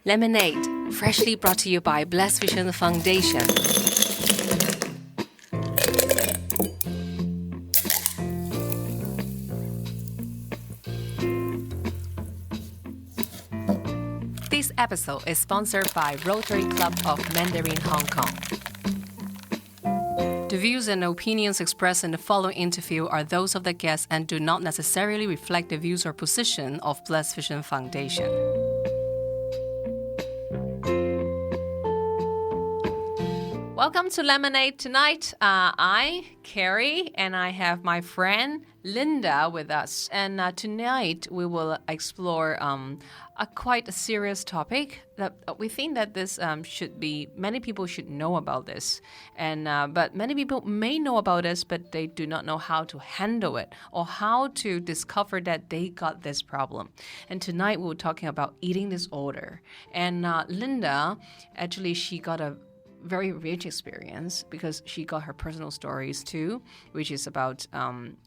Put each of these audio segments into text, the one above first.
Lemonaid, freshly brought to you by Blessed Vision Foundation. This episode is sponsored by Rotary Club of Mandarin Hong Kong. The views and opinions expressed in the following interview are those of the guests and do not necessarily reflect the views or position of Blessed Vision Foundation. Welcome to Lemonaid tonight. I, Carrie, and I have my friend Linda with us. And tonight we will explore a quite a serious topic that we think that this many people should know about this. But many people may know about this, but they do not know how to handle it or how to discover that they got this problem. And tonight we're talking about eating disorder. And Linda, actually, she got a very rich experience because she got her personal stories too, which is about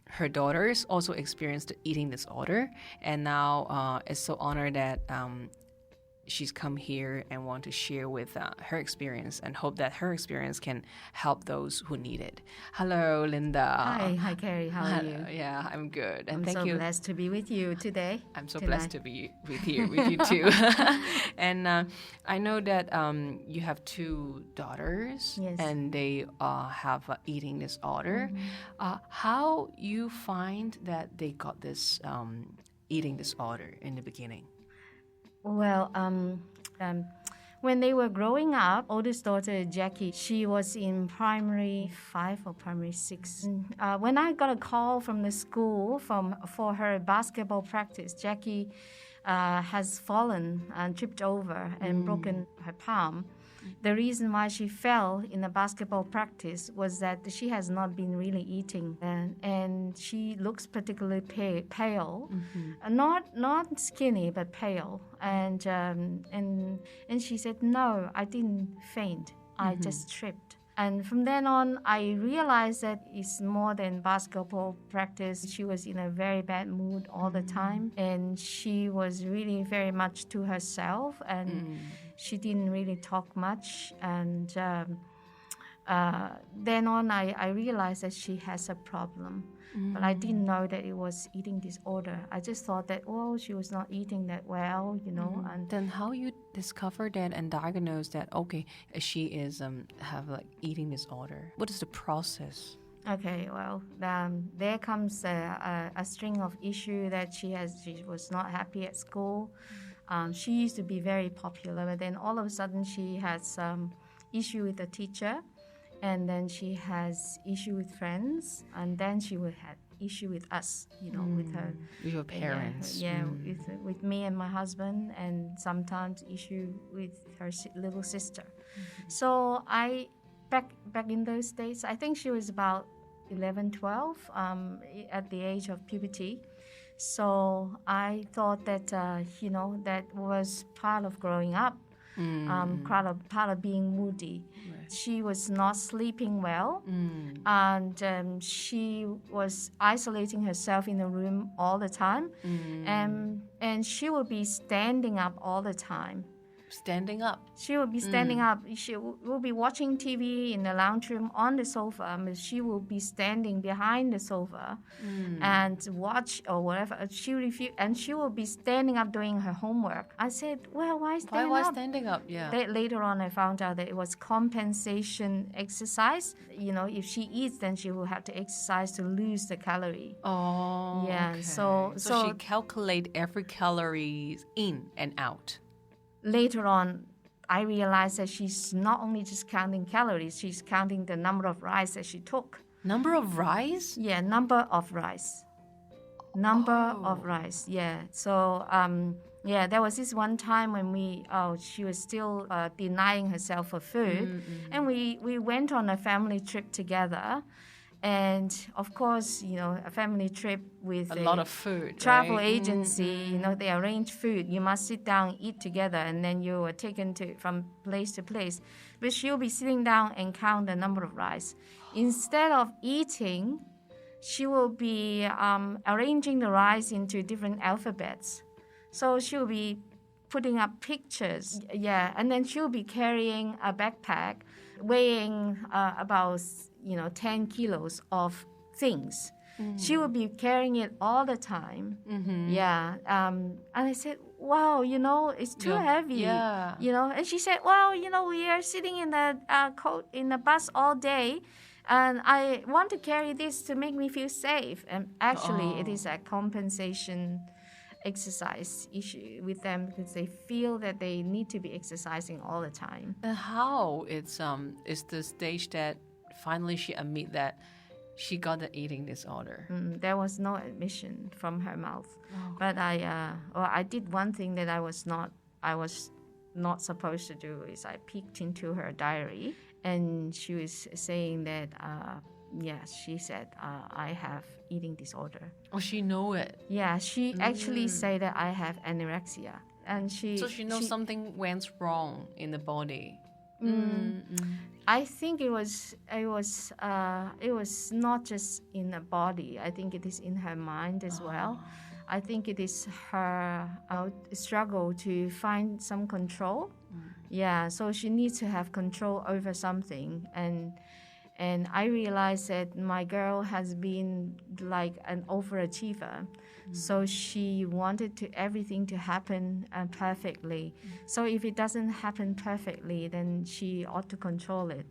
her daughters also experienced the eating disorder, and now is so honored that she's come here and want to share with her experience and hope that her experience can help those who need it. Hello, Linda. Hi, Carrie. How are you? Yeah, I'm good. And I'm thank so you. blessed to be with you today. I'm so blessed to be with you too. And I know that you have two daughters, Yes. and they have eating disorder. How you find that they got this eating disorder in the beginning? Well, when they were growing up, oldest daughter Jackie, she was in primary 5 or primary 6. When I got a call from the school for her basketball practice, Jackie has fallen and tripped over and broken her palm. The reason why she fell in the basketball practice was that she has not been really eating, and she looks particularly pale, not skinny but pale. And she said, "No, I didn't faint. I just tripped." And from then on, I realized that it's more than basketball practice. She was in a very bad mood all the time, and she was really very much to herself, and she didn't really talk much. And then on, I realized that she has a problem. But I didn't know that it was eating disorder. I just thought that, she was not eating that well, And then how you discover that and diagnose that, okay, she is have like eating disorder? What is the process? Okay, well, there comes a string of issue that she was not happy at school. She used to be very popular, but then all of a sudden she has some issue with the teacher. And then she has issue with friends, and then she will have issue with us, with her. With your parents. With me and my husband, and sometimes issue with her little sister. So back in those days, I think she was about 11, 12, at the age of puberty. So I thought that, that was part of growing up. Part of being moody. Right. She was not sleeping well, and she was isolating herself in the room all the time, and she would be standing up all the time. Standing up? She will be standing up. She will be watching TV in the lounge room on the sofa, but she will be standing behind the sofa and watch or whatever. She will be standing up doing her homework. I said, well, why standing up? Why standing up? Yeah. Later on, I found out that it was compensation exercise. If she eats, then she will have to exercise to lose the calorie. Oh, yeah. Okay. So she calculate every calorie in and out. Later on, I realized that she's not only just counting calories, she's counting the number of rice that she took. Number of rice? Yeah, number of rice. Of rice, yeah. So, there was this one time when she was still denying herself of food. And we went on a family trip together. And of course, a family trip with a lot of food, travel right? agency, they arrange food. You must sit down, eat together, and then you are taken from place to place. But she'll be sitting down and count the number of rice. Instead of eating, she will be arranging the rice into different alphabets. So she'll be putting up pictures. Yeah, and then she'll be carrying a backpack weighing about 10 kilos of things. She would be carrying it all the time. Yeah. And I said, wow, it's too heavy. Yeah. And she said, well, we are sitting in the bus all day, and I want to carry this to make me feel safe. And actually, it is a compensation exercise issue with them because they feel that they need to be exercising all the time. And how it's the stage that finally she admit that she got the eating disorder. There was no admission from her mouth, but I did one thing that I was not supposed to do is I peeked into her diary, and she was saying that she said I have eating disorder. Oh, she know it. Yeah, she actually said that I have anorexia, and she knows something went wrong in the body. I think it was not just in the body. I think it is in her mind as well. I think it is her struggle to find some control. Yeah, so she needs to have control over something, and I realized that my girl has been like an overachiever. So she wanted everything to happen perfectly. So if it doesn't happen perfectly, then she ought to control it.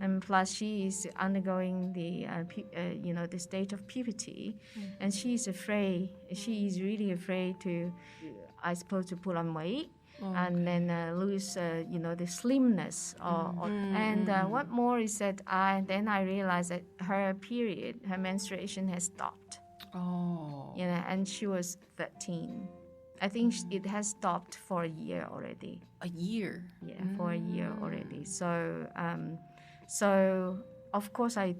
And plus, she is undergoing the state of puberty, and she is afraid. She is really afraid to, I suppose, to put on weight. And then lose, the slimness. What more is that then I realized that her menstruation has stopped. Oh. And she was 13. I think it has stopped for a year already. A year? Yeah, for a year already. So, of course, I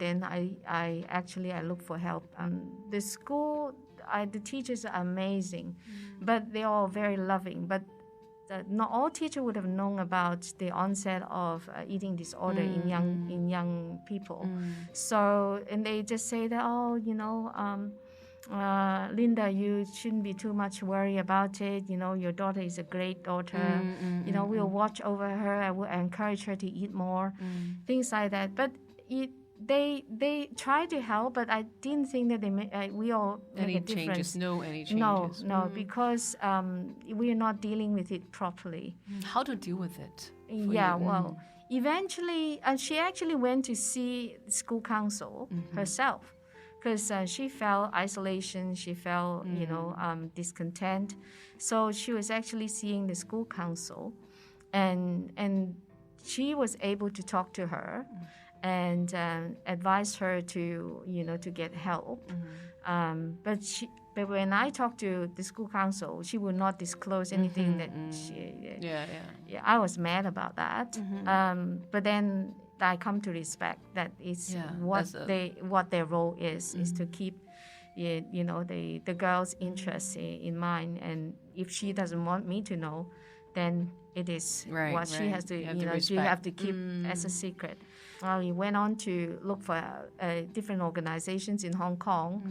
look for help. The school, the teachers are amazing, but they're all very loving. But not all teachers would have known about the onset of eating disorder in young people. So, and they just say that, Linda, you shouldn't be too much worried about it. Your daughter is a great daughter. We'll watch over her. I will encourage her to eat more, things like that. But they try to help, but I didn't think that we all make a difference. Any changes? No, because we are not dealing with it properly. How to deal with it? Well, eventually, she actually went to see the school council herself, because she felt isolation, she felt discontent. So she was actually seeing the school council, and she was able to talk to her and advise her to get help. But when I talked to the school council, she would not disclose anything that she. Yeah, I was mad about that. But then I come to respect that it's what their role is to keep the girl's interest in mind, and if she doesn't want me to know, then it is she has to she have to keep as a secret. We went on to look for different organizations in Hong Kong,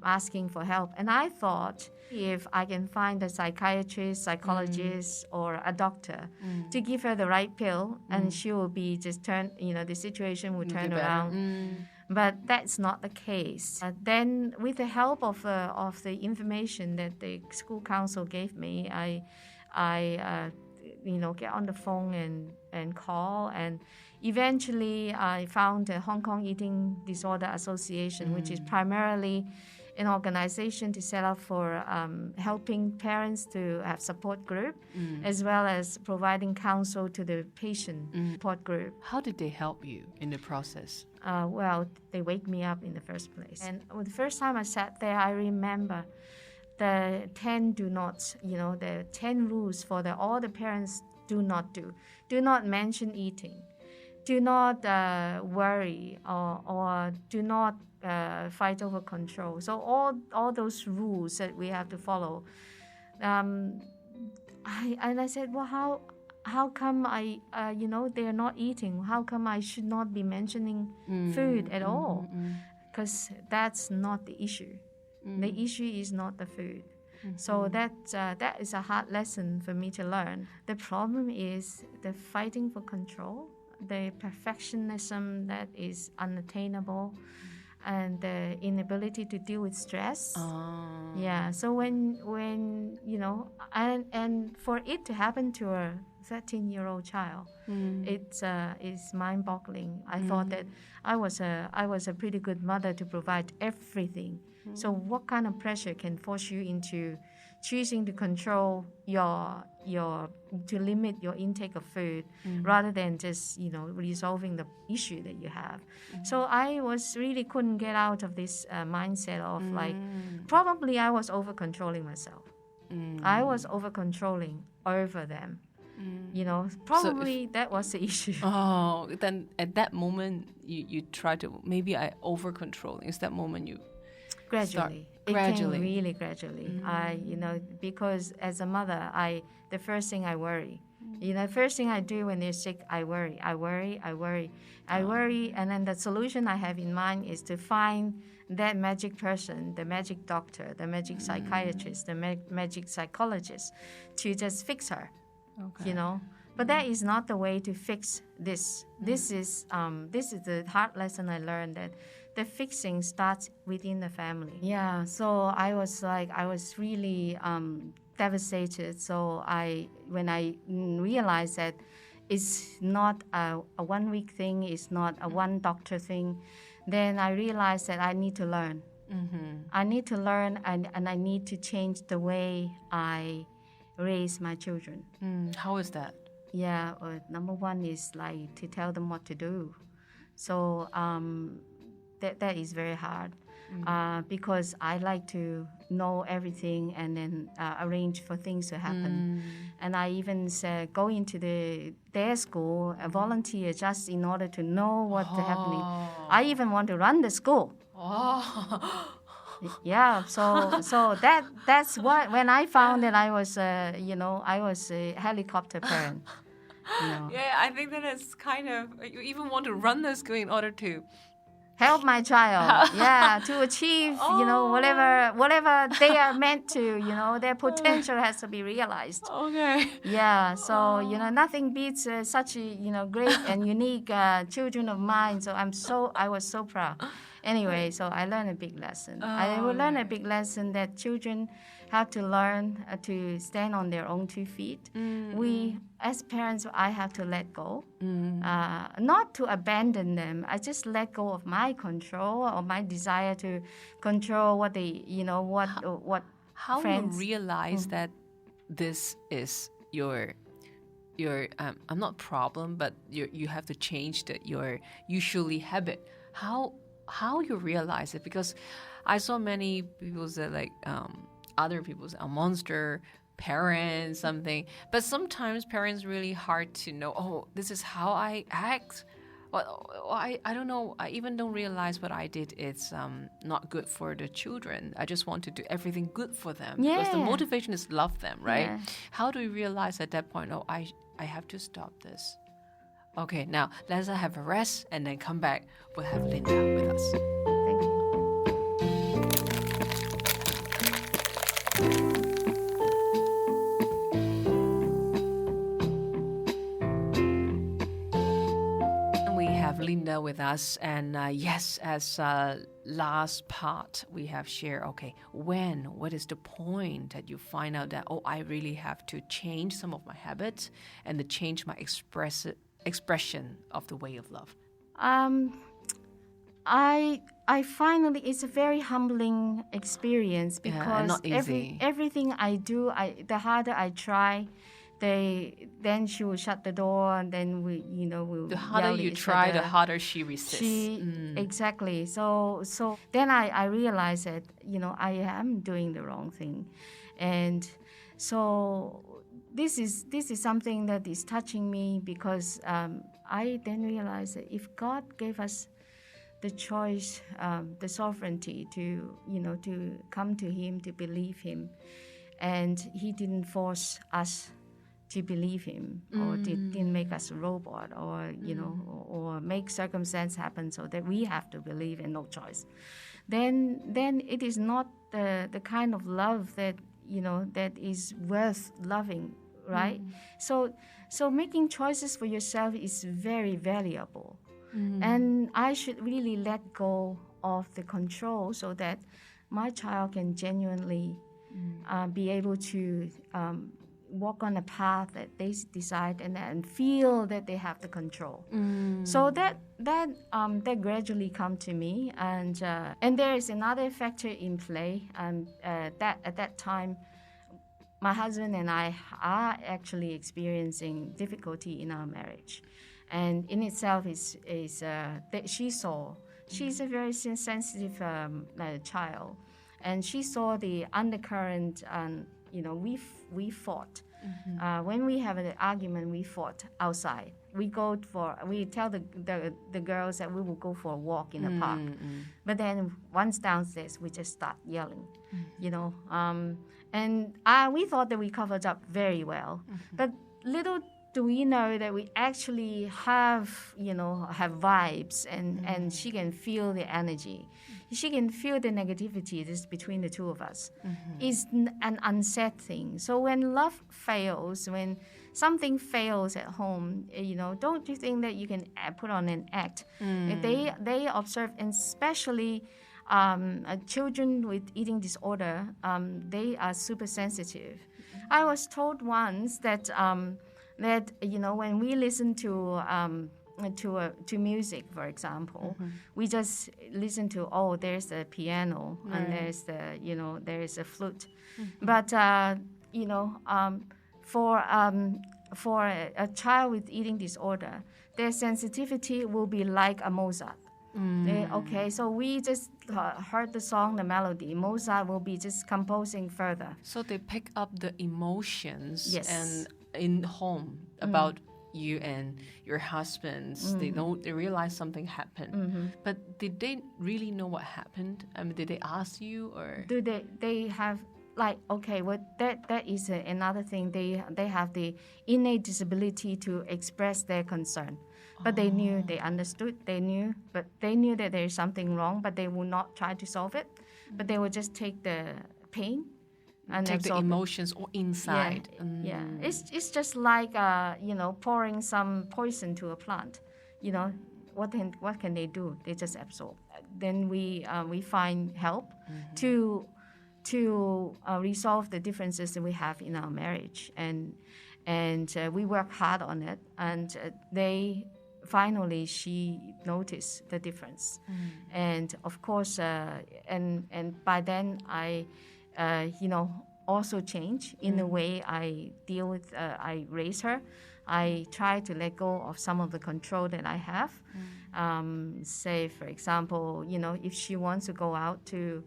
asking for help, and I thought if I can find a psychiatrist, psychologist, or a doctor to give her the right pill, and she will be just the situation will turn around. But that's not the case. Then, with the help of the information that the school council gave me, I get on the phone and call, and eventually I found the Hong Kong Eating Disorder Association, which is primarily an organization to set up for helping parents to have support group, as well as providing counsel to the patient support group. How did they help you in the process? Well, they wake me up in the first place. And the first time I sat there, I remember the 10 do nots, the 10 rules for all the parents do not do. Do not mention eating. Do not worry, or do not fight over control. So all those rules that we have to follow. I said, well, how come they are not eating? How come I should not be mentioning food at all? Because that's not the issue. The issue is not the food. So that is a hard lesson for me to learn. The problem is the fighting for control, the perfectionism that is unattainable, and the inability to deal with stress. Yeah. So when and for it to happen to a 13-year-old child, it's mind-boggling. I thought that I was a pretty good mother to provide everything. So what kind of pressure can force you into choosing to control your to limit your intake of food rather than just resolving the issue that you have? So I really couldn't get out of this mindset of probably I was over controlling myself. I was over controlling over them. Probably that was the issue. Oh, then at that moment you try to, maybe I over controlling. Is that moment you gradually? It came really gradually. Because as a mother, the first thing I worry. First thing I do when they're sick, I worry, and then the solution I have in mind is to find that magic person, the magic doctor, the magic psychiatrist, the magic psychologist, to just fix her. Okay. But that is not the way to fix this. This is the hard lesson I learned, that the fixing starts within the family. Yeah. So I was really devastated. So when I realized that it's not a 1 week thing, it's not a one doctor thing, then I realized that I need to learn. I need to learn, and I need to change the way I raise my children. How is that? Yeah, number one is to tell them what to do. So that is very hard because I like to know everything and then arrange for things to happen. And I even go into their school, volunteer just in order to know what's happening. I even want to run the school. Yeah, so that's what, when I found that I was a helicopter parent. Yeah, I think that is kind of, you even want to run the school in order to help my child. Yeah, to achieve whatever they are meant to. Their potential has to be realized. Okay. Yeah, so nothing beats such great and unique children of mine. So I was so proud. Anyway, so I learned a big lesson. I will learn a big lesson that children have to learn to stand on their own 2 feet. We, as parents, I have to let go, not to abandon them. I just let go of my control or my desire to control what they, what how friends. You realize that this is your I'm not problem, but you have to change your usually habit. How you realize it? Because I saw many people say other people say a monster parent something, but sometimes parents really hard to know. Oh, this is how I act. Well, I don't know. I even don't realize what I did. It's not good for the children. I just want to do everything good for them because the motivation is love them, right? Yeah. How do we realize at that point? Oh, I have to stop this. Okay, now let's have a rest and then come back. We'll have Linda with us. Thank you. We have Linda with us, and yes, as last part we have shared, okay, what is the point that you find out that, oh, I really have to change some of my habits and to change my expression of the way of love? I finally, it's a very humbling experience because not easy. Everything I do, the harder I try, then she will shut the door, and then we'll the harder you try, the harder she resists. Exactly. So then I realized that I am doing the wrong thing, and so this is something that is touching me because I then realized that if God gave us the choice, the sovereignty to come to Him, to believe Him, and He didn't force us to believe Him, or didn't make us a robot, or or make circumstance happen so that we have to believe and no choice. Then it is not the kind of love that that is worth loving, right? So making choices for yourself is very valuable. And I should really let go of the control so that my child can genuinely be able to walk on a path that they decide and feel that they have the control. So that gradually come to me, and there is another factor in play. That at that time, my husband and I are actually experiencing difficulty in our marriage, and in itself is that she's a very sensitive child, and she saw the undercurrent. We fought. When we have an argument, we fought outside. We tell the girls that we will go for a walk in the park, but then once downstairs, we just start yelling, and we thought that we covered up very well, but little do we know that we actually have vibes, and she can feel the energy. She can feel the negativity that's between the two of us. It's an unsaid thing. So when love fails, when something fails at home, don't you think that you can put on an act? They observe, and especially children with eating disorder, they are super sensitive. I was told once that when we listen to music, for example, we just listen to there's a piano and there's a flute, but for a child with eating disorder, their sensitivity will be like a Mozart. So we just heard the song, the melody. Mozart will be just composing further. So they pick up the emotions, yes, and in home about you and your husbands. They realize something happened. But did they really know what happened? I mean, did they ask you, or do they have that is another thing. They have the innate disability to express their concern. But they knew, they understood, they knew that there is something wrong, but they will not try to solve it. But they will just take the pain and take the emotions or inside. Yeah. It's just like pouring some poison to a plant. What can they do? They just absorb. Then we find help to resolve the differences that we have in our marriage, and we work hard on it, and finally she noticed the difference. And of course and by then I also change in the way I deal with I raise her. I try to let go of some of the control that I have. Say, for example, if she wants to go out to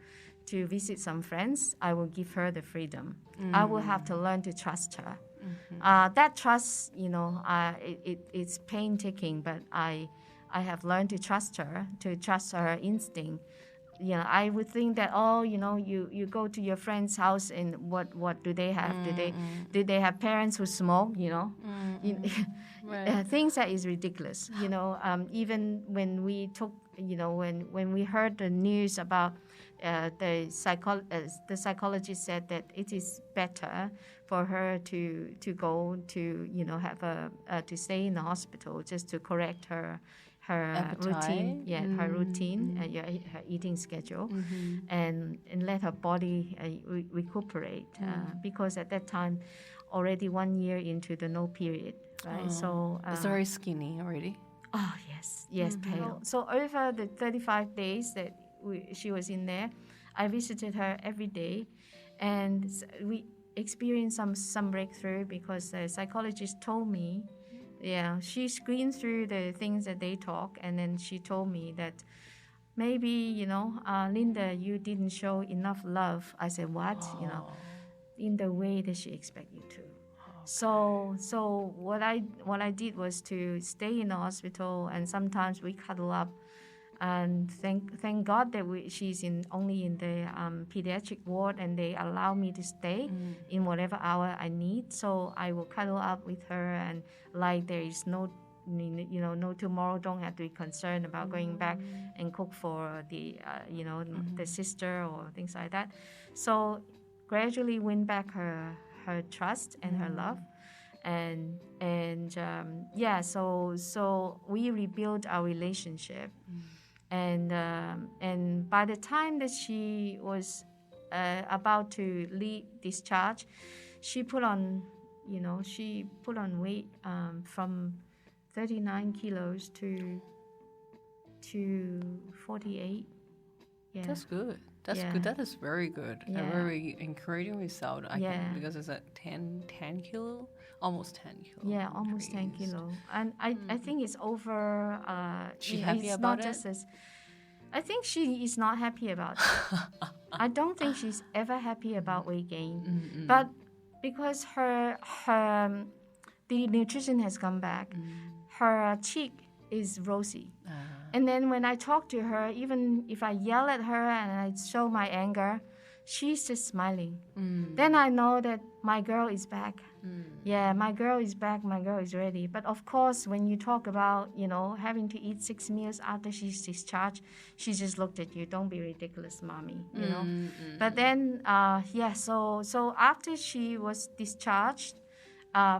visit some friends, I will give her the freedom. I will have to learn to trust her. That trust, it's painstaking, but I have learned to trust her instinct. I would think that you go to your friend's house, and what do they have? Do they have parents who smoke? Right. Things that is ridiculous. Even when we took, when we heard the news about the psychologist said that it is better for her to go to have to stay in the hospital just to correct her routine, her routine, her eating schedule, and let her body recuperate, because at that time, already 1 year into the no period, right? So it's very skinny already. Oh yes, pale. So over the 35 days that she was in there, I visited her every day, and we experienced some breakthrough, because the psychologist told me, she screened through the things that they talk, and then she told me that maybe, Linda, you didn't show enough love. I said, what? In the way that she expected you to. So what I did was to stay in the hospital, and sometimes we cuddle up, and thank God that she's only in the pediatric ward, and they allow me to stay in whatever hour I need. So I will cuddle up with her, and like there is no tomorrow, don't have to be concerned about going back and cook for the the sister or things like that. So gradually win back her trust and her love. So we rebuilt our relationship. And by the time that she was about to leave discharge, she put on weight from 39 kilos to 48. Yeah. That's good. That's good. That is very good. A very encouraging result. Because it's at 10 kilo, almost 10 kilo. Yeah, almost 10 kilo. And I think it's over. She happy about it? I think she is not happy about it. I don't think she's ever happy about weight gain. But because the nutrition has come back, her cheek is rosy. And then when I talk to her, even if I yell at her and I show my anger, she's just smiling. Then I know that my girl is back. Yeah, my girl is back. My girl is ready. But of course, when you talk about, having to eat 6 meals after she's discharged, she just looked at you. Don't be ridiculous, mommy. But then, so after she was discharged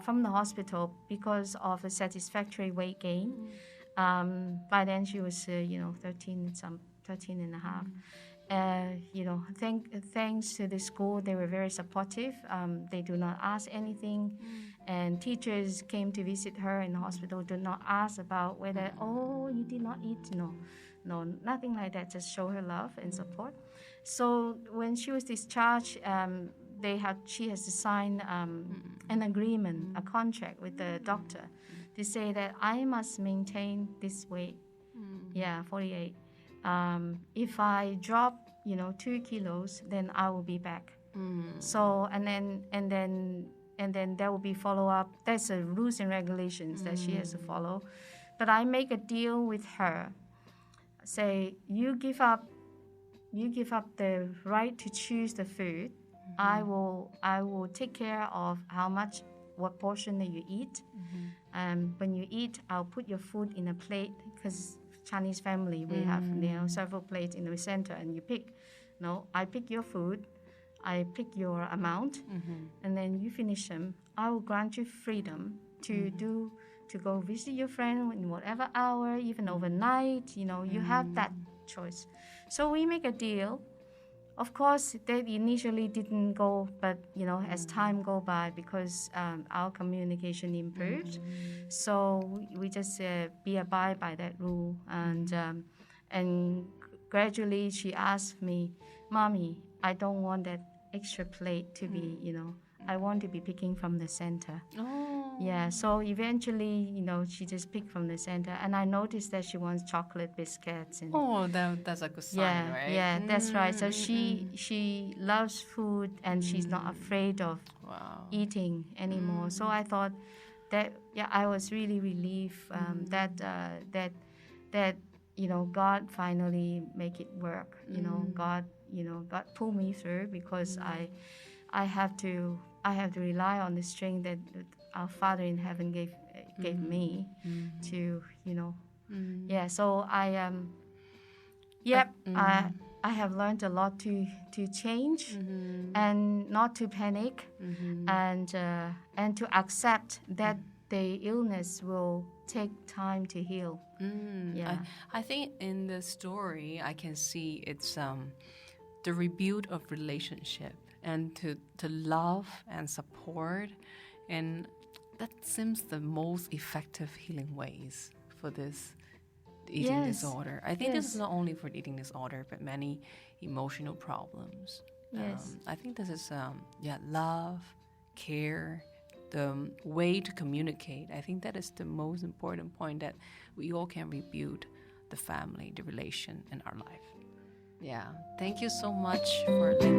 from the hospital because of a satisfactory weight gain, by then she was 13 and a half. Thanks to the school, they were very supportive. They do not ask anything, and teachers came to visit her in the hospital. Do not ask about whether you did not eat. No, nothing like that. Just show her love and support. So when she was discharged, she has to sign an agreement, a contract with the doctor, to say that I must maintain this weight. 48. If I drop, 2 kilos, then I will be back. So and then there will be follow up. There's a rules and regulations that she has to follow. But I make a deal with her. Say you give up the right to choose the food. I will take care of what portion that you eat. When you eat, I'll put your food in a plate, because Chinese family, we have several plates in the center, and you pick. No, I pick your food, I pick your amount, and then you finish them. I will grant you freedom to go visit your friend in whatever hour, even overnight. You have that choice. So we make a deal. Of course, that initially didn't go, but as time go by, because our communication improved, so we just abide by that rule, and gradually she asked me, "Mommy, I don't want that extra plate to be, I want to be picking from the center." Yeah, so eventually, she just picked from the center, and I noticed that she wants chocolate biscuits. And that's a good sign, right? Yeah, that's right. So she loves food, and she's not afraid of eating anymore. So I thought that, I was really relieved that God finally make it work. God pulled me through, because I have to rely on the strength that our Father in heaven gave me to, So I have learned a lot to change and not to panic, and to accept that the illness will take time to heal. I think in the story I can see it's the rebuild of relationship, and to love and support, and that seems the most effective healing ways for this eating disorder. I think this is not only for eating disorder, but many emotional problems. I think this is love, care, the way to communicate. I think that is the most important point, that we all can rebuild the family, the relation in our life. Yeah, thank you so much for listening.